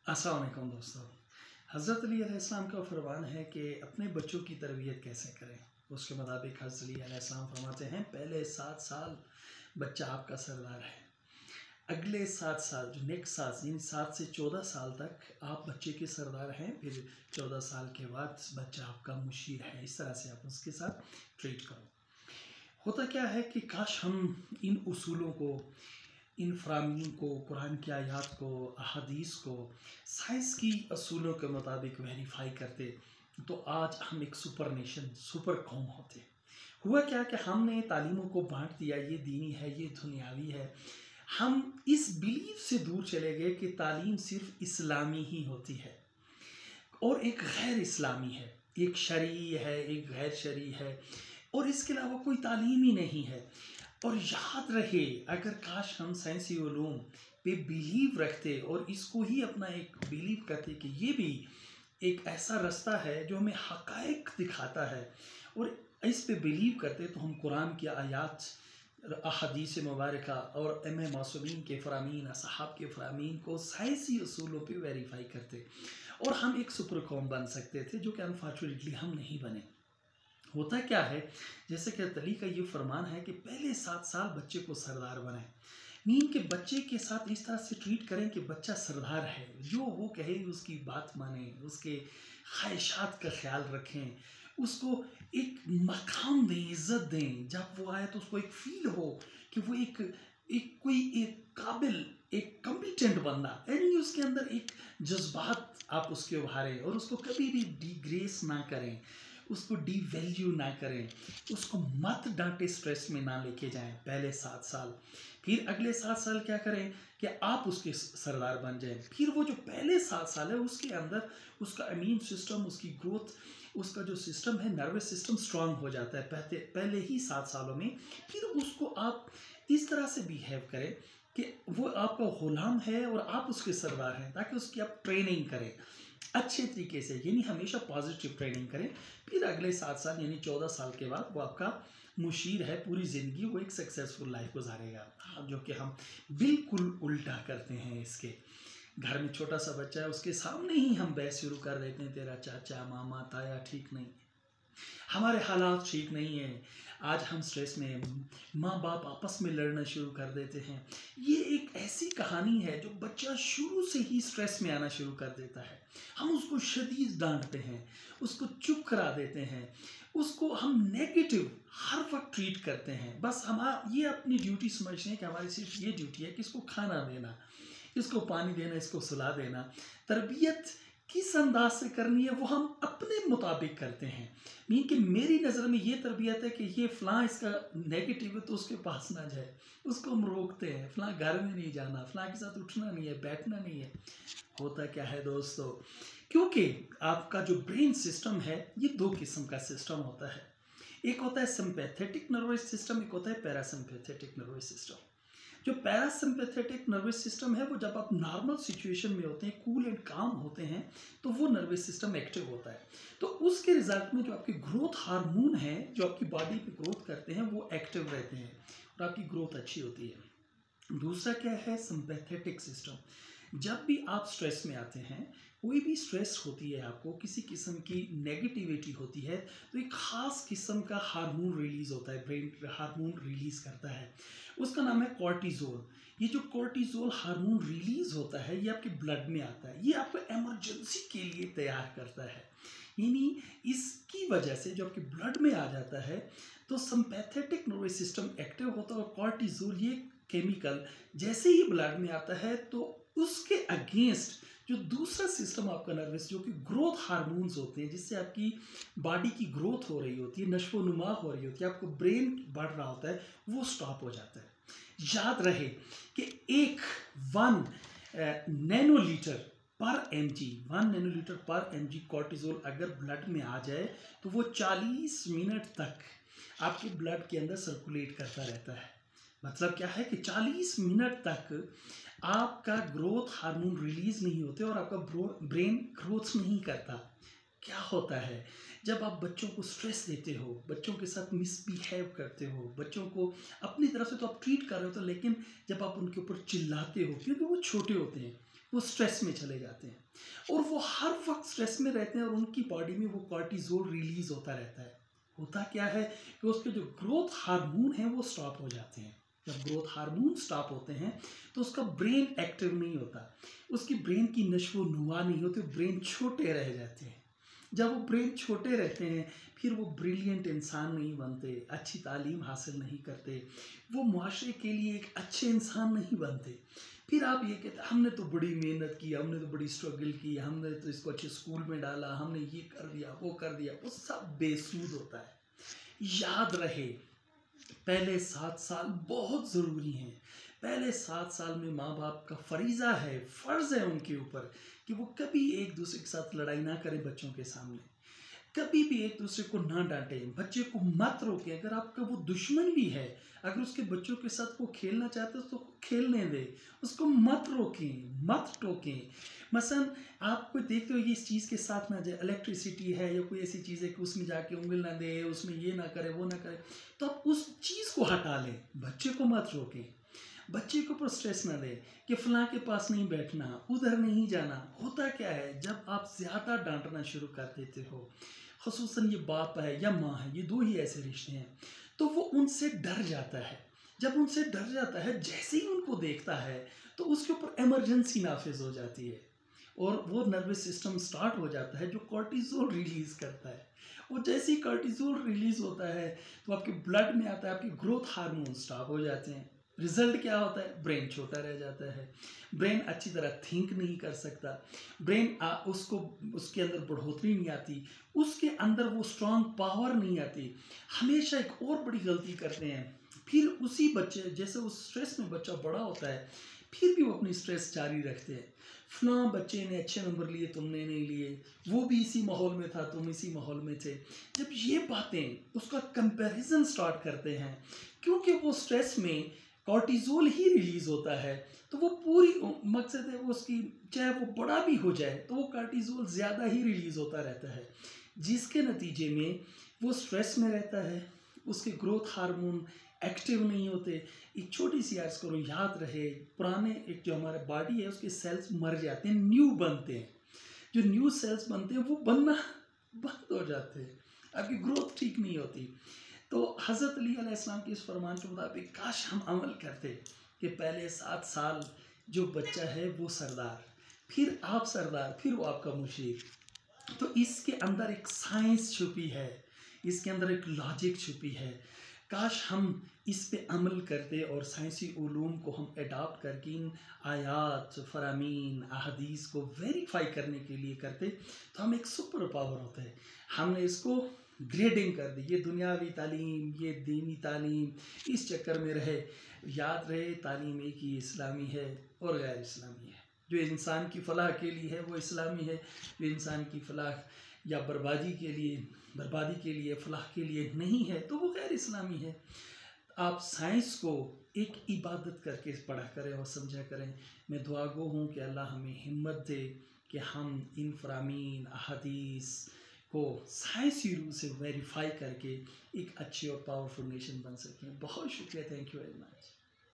अस्सलाम वालेकुम दोस्तों। हज़रत अली अलैहिस्सलाम का फरमान है कि अपने बच्चों की तरबियत कैसे करें। उसके मुताबिक हज़रत अली अलैहिस्सलाम फरमाते हैं, पहले 7 साल बच्चा आपका सरदार है, अगले 7 साल जो नेक्स्ट 7 यानी 7 से 14 साल तक आप बच्चे के सरदार हैं, फिर 14 साल के बाद बच्चा आपका मुशीर है। इस तरह से आप उसके साथ ट्रीट करो। होता क्या है कि काश हम इन उसूलों को, इन फ़रामीन को, कुरान की आयत को, अहादीस को साइंस की असूलों के मुताबिक वेरीफाई करते, तो आज हम एक सुपर नेशन, सुपर कौम होते। हुआ क्या कि हमने तालीमों को बांट दिया, ये दीनी है, ये दुनियावी है। हम इस बिलीफ से दूर चले गए कि तालीम सिर्फ इस्लामी ही होती है और एक गैर इस्लामी है, एक शरई है, एक गैर शरई है और इसके अलावा कोई तालीम ही नहीं है। और याद रहे, अगर काश हम साइंसी उलूम पे बिलीव रखते और इसको ही अपना एक बिलीव करते कि ये भी एक ऐसा रास्ता है जो हमें हक़ाइक़ दिखाता है और इस पे बिलीव करते, तो हम कुरान की आयत, अहादीस मुबारका और इमाम मासूमीन के फ़रामीन, असहाब के फ़रामीन को साइंसी उसूलों पे वेरीफाई करते और हम एक सुपर कौम बन सकते थे, जो कि अनफॉर्चुनेटली हम नहीं बने। होता क्या है, जैसे कि अली का ये फरमान है कि पहले 7 साल बच्चे को सरदार बनाएं, मीन के बच्चे के साथ इस तरह से ट्रीट करें कि बच्चा सरदार है, जो वो कहे उसकी बात माने, उसके ख्वाहिशात का ख्याल रखें, उसको एक मकाम दें, इज़्ज़त दें। जब वो आए तो उसको एक फील हो कि वो एक काबिल, एक कॉम्पिटेंट बंदा, यानी उसके अंदर एक जज्बात आप उसके उभारें और उसको कभी भी डिग्रेस ना करें, उसको डिवैल्यू ना करें, उसको मत डांटे, स्ट्रेस में ना लेके जाएं पहले 7 साल। फिर अगले 7 साल क्या करें कि आप उसके सरदार बन जाएं। फिर वो जो पहले 7 साल है उसके अंदर उसका इम्यून सिस्टम, उसकी ग्रोथ, उसका जो सिस्टम है, नर्वस सिस्टम स्ट्रांग हो जाता है पहले ही 7 सालों में। फिर उसको आप इस तरह से बिहेव करें कि वो आपका गुलाम है और आप उसके सरदार हैं, ताकि उसकी आप ट्रेनिंग करें अच्छे तरीके से, यानी हमेशा पॉजिटिव ट्रेनिंग करें। फिर अगले 7 साल यानी 14 साल के बाद वो आपका मुशीर है, पूरी ज़िंदगी वो एक सक्सेसफुल लाइफ गुजारेगा। जो कि हम बिल्कुल उल्टा करते हैं। इसके घर में छोटा सा बच्चा है, उसके सामने ही हम बहस शुरू कर देते हैं, तेरा चाचा, मामा, ताया ठीक नहीं, हमारे हालात ठीक नहीं है, आज हम स्ट्रेस में, माँ बाप आपस में लड़ना शुरू कर देते हैं। ये एक ऐसी कहानी है जो बच्चा शुरू से ही स्ट्रेस में आना शुरू कर देता है। हम उसको शदीद डांटते हैं, उसको चुप करा देते हैं, उसको हम नेगेटिव हर वक्त ट्रीट करते हैं। बस हम ये अपनी ड्यूटी समझते हैं कि हमारी सिर्फ ये ड्यूटी है कि इसको खाना देना, इसको पानी देना, इसको सुला देना। तरबियत किस अंदाज से करनी है वो हम अपने मुताबिक करते हैं। मीन कि मेरी नज़र में ये तरबियत है कि ये फ़लाँ इसका नेगेटिव है तो उसके पास ना जाए, उसको हम रोकते हैं। फ़लाँ घर में नहीं जाना, फ़लाँ के साथ उठना नहीं है, बैठना नहीं है। होता क्या है दोस्तों, क्योंकि आपका जो ब्रेन सिस्टम है ये 2 किस्म का सिस्टम होता है। एक होता है सिंपैथेटिक नर्वस सिस्टम, एक होता है पैरासिम्पैथेटिक नर्वस सिस्टम। जो पैरासिम्पैथेटिक नर्वस सिस्टम है वो जब आप नॉर्मल सिचुएशन में होते हैं, कूल एंड काम होते हैं, तो वो नर्वस सिस्टम एक्टिव होता है। तो उसके रिजल्ट में जो आपके ग्रोथ हार्मोन हैं, जो आपकी बॉडी पे ग्रोथ करते हैं, वो एक्टिव रहते हैं और आपकी ग्रोथ अच्छी होती है। दूसरा क्या है, सिंपैथेटिक सिस्टम। जब भी आप स्ट्रेस में आते हैं, कोई भी स्ट्रेस होती है, आपको किसी किस्म की नेगेटिविटी होती है, तो एक ख़ास किस्म का हार्मोन रिलीज़ होता है, ब्रेन हार्मोन रिलीज़ करता है, उसका नाम है कॉर्टिज़ोल। ये जो कॉर्टिज़ोल हार्मोन रिलीज़ होता है ये आपके ब्लड में आता है, ये आपको इमरजेंसी के लिए तैयार करता है। यानी इसकी वजह से जो आपके ब्लड में आ जाता है तो सिंपैथेटिक नर्वस सिस्टम एक्टिव होता है और कॉर्टिज़ोल ये केमिकल जैसे ही ब्लड में आता है तो उसके अगेंस्ट जो दूसरा सिस्टम आपका नर्वस, जो कि ग्रोथ हार्मोन्स होते हैं, जिससे आपकी बॉडी की ग्रोथ हो रही होती है, नशो नुमा हो रही होती है, आपको ब्रेन बढ़ रहा होता है, वो स्टॉप हो जाता है। याद रहे कि एक 1 नैनोलीटर पर एमजी, 1 नैनोलीटर पर एमजी कॉर्टिज़ोल अगर ब्लड में आ जाए तो वो 40 मिनट तक आपके ब्लड के अंदर सर्कुलेट करता रहता है। मतलब क्या है कि 40 मिनट तक आपका ग्रोथ हार्मोन रिलीज़ नहीं होते और आपका ब्रेन ग्रोथ नहीं करता। क्या होता है, जब आप बच्चों को स्ट्रेस देते हो, बच्चों के साथ मिसबिहेव करते हो, बच्चों को अपनी तरफ से तो आप ट्रीट कर रहे हो, तो लेकिन जब आप उनके ऊपर चिल्लाते हो, क्योंकि वो छोटे होते हैं, वो स्ट्रेस में चले जाते हैं और वो हर वक्त स्ट्रेस में रहते हैं और उनकी बॉडी में वो कॉर्टिसोल रिलीज होता रहता है। होता क्या है कि उसके जो ग्रोथ हार्मोन हैं वो स्टॉप हो जाते हैं। जब ग्रोथ हार्मोन स्टॉप होते हैं तो उसका ब्रेन एक्टिव नहीं होता, उसकी ब्रेन की नशो नुमा नहीं होती, ब्रेन छोटे रह जाते हैं। जब वो ब्रेन छोटे रहते हैं फिर वो ब्रिलियंट इंसान नहीं बनते, अच्छी तालीम हासिल नहीं करते, वो मुआशरे के लिए एक अच्छे इंसान नहीं बनते। फिर आप ये कहते हैं हमने तो बड़ी मेहनत की, हमने तो बड़ी स्ट्रगल की, हमने तो इसको अच्छे स्कूल में डाला, हमने ये कर दिया वो कर दिया, वो सब बेसूद होता है। याद रहे पहले 7 साल बहुत ज़रूरी हैं। पहले 7 साल में माँ बाप का फरीज़ा है, फ़र्ज़ है उनके ऊपर कि वो कभी एक दूसरे के साथ लड़ाई ना करें, बच्चों के सामने कभी भी एक दूसरे को ना डांटें, बच्चे को मत रोकें। अगर आपका वो दुश्मन भी है, अगर उसके बच्चों के साथ वो खेलना चाहते हो तो खेलने दें, उसको मत रोकें, मत टोकें। मसलन आप कोई देखते हो ये इस चीज़ के साथ ना जाए, इलेक्ट्रिसिटी है या कोई ऐसी चीज़ है कि उसमें जाके उंगली ना दे, उसमें ये ना करे वो ना करे, तो आप उस चीज़ को हटा लें, बच्चे को मत रोकें। बच्चे के ऊपर स्ट्रेस ना दें कि फलां के पास नहीं बैठना, उधर नहीं जाना। होता क्या है जब आप ज़्यादा डांटना शुरू कर देते हो, ख़ुसूसन ये बाप है या माँ है, ये दो ही ऐसे रिश्ते हैं, तो वो उनसे डर जाता है। जब उनसे डर जाता है, जैसे ही उनको देखता है तो उसके ऊपर इमरजेंसी नाफिज हो जाती है और वो नर्वस सिस्टम स्टार्ट हो जाता है जो कॉर्टिसोल रिलीज करता है। वो जैसे ही कॉर्टिसोल रिलीज होता है तो आपके ब्लड में आता है, आपके ग्रोथ हार्मोन स्टॉप हो जाते हैं। रिजल्ट क्या होता है? ब्रेन छोटा रह जाता है, ब्रेन अच्छी तरह थिंक नहीं कर सकता, ब्रेन उसको उसके अंदर बढ़ोतरी नहीं आती, उसके अंदर वो स्ट्रॉन्ग पावर नहीं आती। हमेशा एक और बड़ी गलती करते हैं, फिर उसी बच्चे जैसे उस स्ट्रेस में बच्चा बड़ा होता है फिर भी वो अपनी स्ट्रेस जारी रखते हैं। फलां बच्चे ने अच्छे नंबर लिए, तुमने नहीं लिए, वो भी इसी माहौल में था, तुम इसी माहौल में थे। जब ये बातें उसका कंपैरिजन स्टार्ट करते हैं, क्योंकि वो स्ट्रेस में कॉर्टिसोल ही रिलीज होता है, तो वो पूरी मकसद है वो उसकी, चाहे वो बड़ा भी हो जाए तो वो कॉर्टिसोल ज़्यादा ही रिलीज होता रहता है, जिसके नतीजे में वो स्ट्रेस में रहता है, उसके ग्रोथ हार्मोन एक्टिव नहीं होते। एक छोटी सी अर्ज करो, याद रहे पुराने एक जो हमारा बॉडी है उसके सेल्स मर जाते हैं, न्यू बनते हैं। जो न्यू सेल्स बनते हैं वो बनना बंद हो जाते हैं, आपकी ग्रोथ ठीक नहीं होती। तो हज़रत अली अलैहिस्सलाम के इस फरमान के मुताबिक काश हम अमल करते कि पहले 7 साल जो बच्चा है वो सरदार, फिर आप सरदार, फिर वो आपका मुशीर। तो इसके अंदर एक साइंस छुपी है, इसके अंदर एक लॉजिक छुपी है। काश हम इस पे अमल करते और साइंसी उलूम को हम अडॉप्ट करके इन आयात फरामीन अहदीस को वेरीफाई करने के लिए करते तो हम एक सुपर पावर होते हैं। हमने इसको ग्रेडिंग कर दी, ये दुनियावी तालीम, ये दीनी तालीम, इस चक्कर में रहे। याद रहे तालीम एक ही इस्लामी है और गैर इस्लामी है। जो इंसान की फ़लाह के लिए है वो इस्लामी है, जो इंसान की फ़लाह या बर्बादी के लिए फ़लाह के लिए नहीं है तो वो गैर इस्लामी है। आप साइंस को एक इबादत करके पढ़ा करें और समझा करें। मैं दुआगो हूँ कि अल्लाह हमें हिम्मत दे कि हम इन फरामीन अहादीस को साइंसी रूप से वेरीफाई करके एक अच्छी और पावरफुल नेशन बन सकें। बहुत शुक्रिया, थैंक यू वेरी मच।